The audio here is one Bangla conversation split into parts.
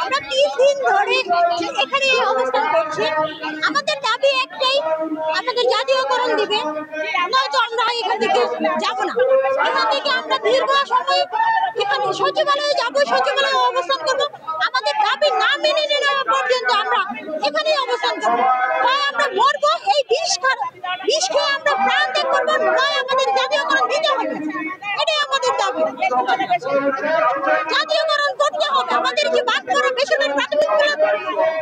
আমরা 3 দিন ধরে এখানে অবস্থান করছি। আমাদের দাবি একটাই, আমাদের জাতীয়করণ দিবে, নয়তো আমরা এখান থেকে যাব না। এখান থেকে আমরা দীর্ঘ সময় এখানে সচিবালয়ে যাব, সচিবালয়ে অবস্থান করব। আমাদের দাবি না মেনে নেওয়া পর্যন্ত আমরা এখানেই অবস্থান করব। হয় আমরা মরবো, এই বিষ খেয়ে আমরা প্রাণ ত্যাগ করবো, নয় আমাদের জাতীয়করণ দিতে হবে। এটাই আমাদের দাবি। জাতীয়করণ করতে হবে। আমাদের যে বাদ করা বেসরকারি প্রাথমিক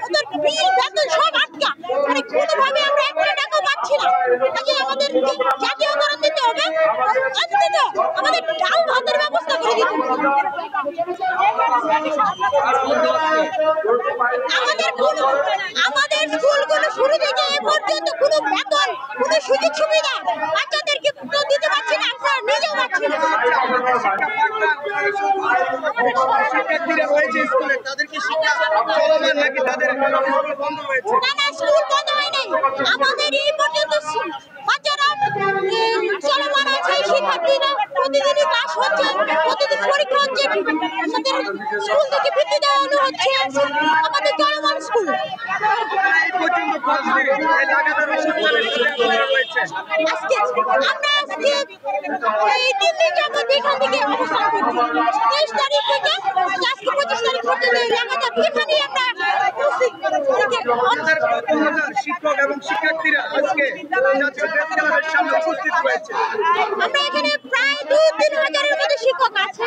ওদের বিল বেতন সব আটকা, মানে কোনোভাবে আমরা একটা টাকাও পাচ্ছি না। আজকে আমাদের জাতীয়করণ দিতে হবে, অন্তত আমাদের ডাল ভাতের ব্যবস্থা করে দিতে হবে। আমাদের স্কুলগুলো শুরু থেকে এ পর্যন্ত কোনো বেতন, কোনো সুযোগ সুবিধা বাচ্চাদেরকে দিতে পারছি না, আমরা নিজেও পাচ্ছি না। শিক্ষার্থীরা রয়েছে স্কুলে, তাদের কি শিক্ষা চলমান নাকি তাদের বন্ধ হয়েছে? না না, স্কুল বন্ধ হয় নাই। আমাদের এই পর্যন্ত বাচ্চারা চলমান আছে। শিক্ষার্থীরা প্রতিদিনই ক্লাস হচ্ছে, প্রতিদিন পরীক্ষা হচ্ছে, আমাদের স্কুল থেকে বৃত্তি দেওয়ানো হচ্ছে। আমাদের চলমান স্কুল। এই পর্যন্ত কতদিন এই লাগাতার অবস্থান রয়েছে? আজকে এই 3 দিন যাবত এখান থেকে অবস্থান করছি। 23 তারিখ থেকে আজকে 25 তারিখ পর্যন্ত লাগাতার এখানে আমরা শিক্ষক এবং শিক্ষার্থীরা আজকে জাতীয় প্রেস ক্লাবের সামনে উপস্থিত হয়েছে। আমরা এখানে প্রায় 2-3 হাজারের মতো শিক্ষক আছে।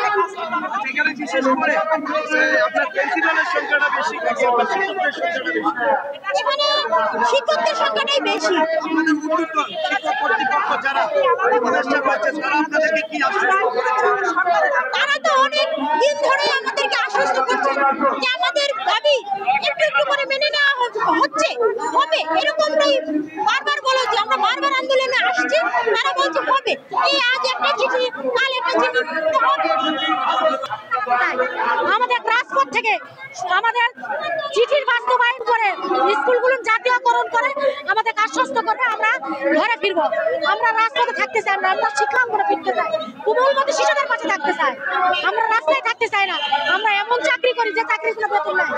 এখানে বিশেষ করে আপনার প্রিন্সিপালের সংখ্যাটা বেশি, শিক্ষকদের সংখ্যাটা বেশি। এখানে শিক্ষকদের সংখ্যাটাই বেশি। আমাদের ঊর্ধ্বতন শিক্ষক কর্তৃপক্ষ যারা উপদেষ্টা পাচ্ছে, তারা আপনাদেরকে কি আশ্বস্ত করেছে? তারা তো অনেক দিন ধরে আমাদেরকে আশ্বস্ত করছেন যে আমাদের দাবি একটু একটু করে মেনে নেওয়া হচ্ছে, হবে, এরকমটাই বারবার বলা হচ্ছে। আমরা বারবার আন্দোলনে আসছি, তারা বলছে হবে, এই আজ একটা চিঠি, কাল একটা চিঠি। আমাদের রাজপথ থেকে আমাদের চিঠির বাস্তবায়ন করে স্কুলগুলো জাতীয়করণ করে আমাদের আশ্বস্ত করবে, আমরা ঘরে ফিরবো। আমরা রাজপথে থাকতে চাই না, আমরা শিক্ষাঙ্গনে ফিরতে চাই, কোমলমতি শিশুদের পাশে থাকতে চাই। আমরা রাস্তায় থাকতে চাই না। আমরা এমন চাকরি করি যে চাকরিগুলো বেতন নাই।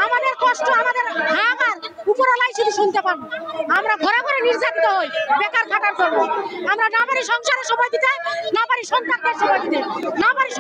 আমাদের কষ্ট, আমাদের হাহাকার উপরওয়ালাই শুধু শুনতে পারবো। আমরা ঘরে ঘরে নির্যাতিত হই বেকার খাটার জন্য। আমরা না পারি সংসারে সময় দিতে, না পারি সন্তানদের সময় দিতে, না পারি